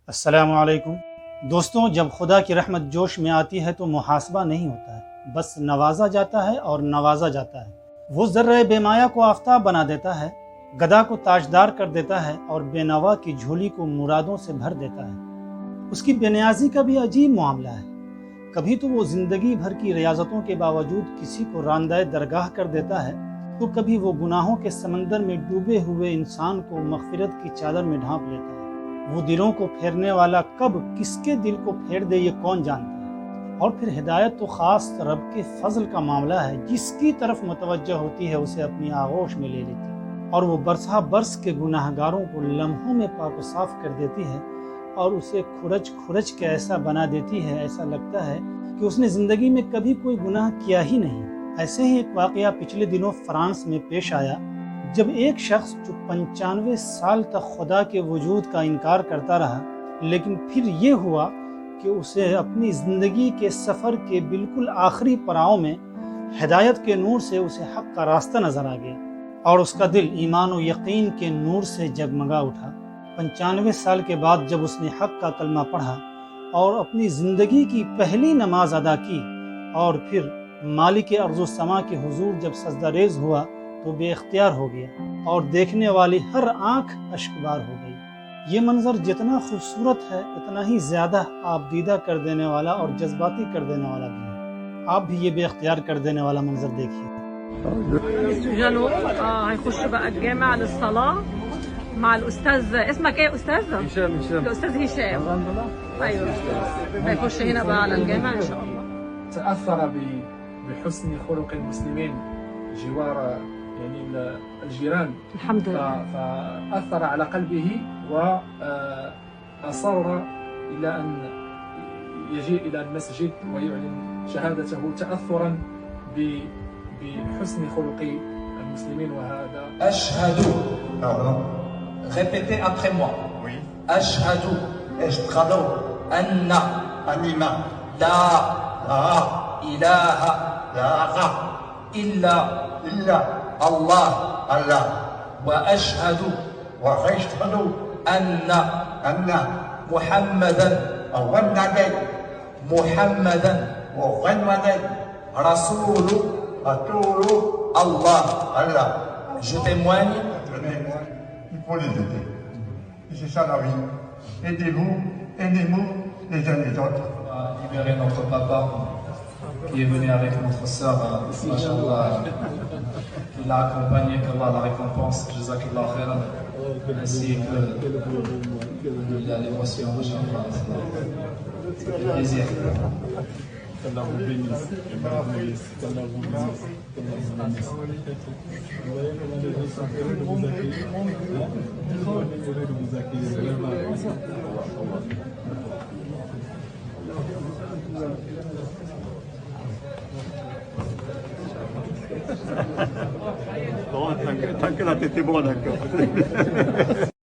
السلام علیکم دوستوں، جب خدا کی رحمت جوش میں آتی ہے تو محاسبہ نہیں ہوتا ہے، بس نوازا جاتا ہے اور نوازا جاتا ہے۔ وہ ذرہ بے مایا کو آفتاب بنا دیتا ہے، گدھا کو تاجدار کر دیتا ہے اور بے نوا کی جھولی کو مرادوں سے بھر دیتا ہے۔ اس کی بے نیازی کا بھی عجیب معاملہ ہے، کبھی تو وہ زندگی بھر کی ریاضتوں کے باوجود کسی کو راندہ درگاہ کر دیتا ہے، تو کبھی وہ گناہوں کے سمندر میں ڈوبے ہوئے انسان کو مغفرت کی چادر میں ڈھانپ لیتا ہے۔ وہ دلوں کو پھیرنے والا کب کس کے دل کو پھیر دے یہ کون جانتا ہے۔ اور پھر ہدایت تو خاص رب کے فضل کا معاملہ ہے، جس کی طرف متوجہ ہوتی ہے اسے اپنی آغوش میں لے لیتی ہے اور وہ برسہ برس کے گناہ گاروں کو لمحوں میں پاک و صاف کر دیتی ہے اور اسے کھرچ کھرچ کے ایسا بنا دیتی ہے، ایسا لگتا ہے کہ اس نے زندگی میں کبھی کوئی گناہ کیا ہی نہیں۔ ایسے ہی ایک واقعہ پچھلے دنوں فرانس میں پیش آیا، جب ایک شخص جو 95 سال تک خدا کے وجود کا انکار کرتا رہا، لیکن پھر یہ ہوا کہ اسے اپنی زندگی کے سفر کے بالکل آخری پڑاؤ میں ہدایت کے نور سے اسے حق کا راستہ نظر آ گیا اور اس کا دل ایمان و یقین کے نور سے جگمگا اٹھا۔ 95 سال کے بعد جب اس نے حق کا کلمہ پڑھا اور اپنی زندگی کی پہلی نماز ادا کی اور پھر مالک ارض و سما کے حضور جب سجدہ ریز ہوا تو بے اختیار ہو گیا اور دیکھنے والی ہر آنکھ اشکبار ہو گئی۔ یہ منظر جتنا خوبصورت ہے اتنا ہی زیادہ آپ دیدہ کر دینے والا اور جذباتی کر دینے والا بھی ہے۔ آپ بھی یہ بے اختیار کر دینے والا منظر دیکھیے۔ جلو هيخش بقى الجامع للصلاة مع الأستاذ. اسمك إيه أستاذ؟ هشام. الأستاذ هشام. أيوه هيخش هنا بقى على الجامع إن شاء الله. تأثر بحسن خلق المسلمين جوار يعني الجيران، الحمد لله. فأثر على قلبه وأصر إلى أن يجيء إلى المسجد ويعلن شهادته تأثرا بحسن خلق المسلمين. وهذا أشهد. Répétez après moi. Oui. أشهد. أشهد أن أن لا لا إله إله إلا إلا الله الله وأشهد وأشهد أن أن محمدا محمدا محمدا رسول رسول الله. الله. Je témoigne. Donnez-moi, il faut les aider. Et c'est ça la vie. Aidez-vous, aidez-nous les uns les autres. On va libérer notre papa qui est venu avec notre sœur, Machallah, qui l'a accompagné, qu'Allah la récompense, Jazakallah khairan, ainsi que l'émotion, Machallah. Ça fait plaisir. qu'Allah vous bénisse, qu'Allah vous bénisse, qu'Allah vous bénisse, qu'Allah vous bénisse. Vous voyez comment les gens sont heureux de vous accueillir, hein? Ils sont heureux de vous accueillir, vraiment. Bon, tant que la tête est bonne, d'accord.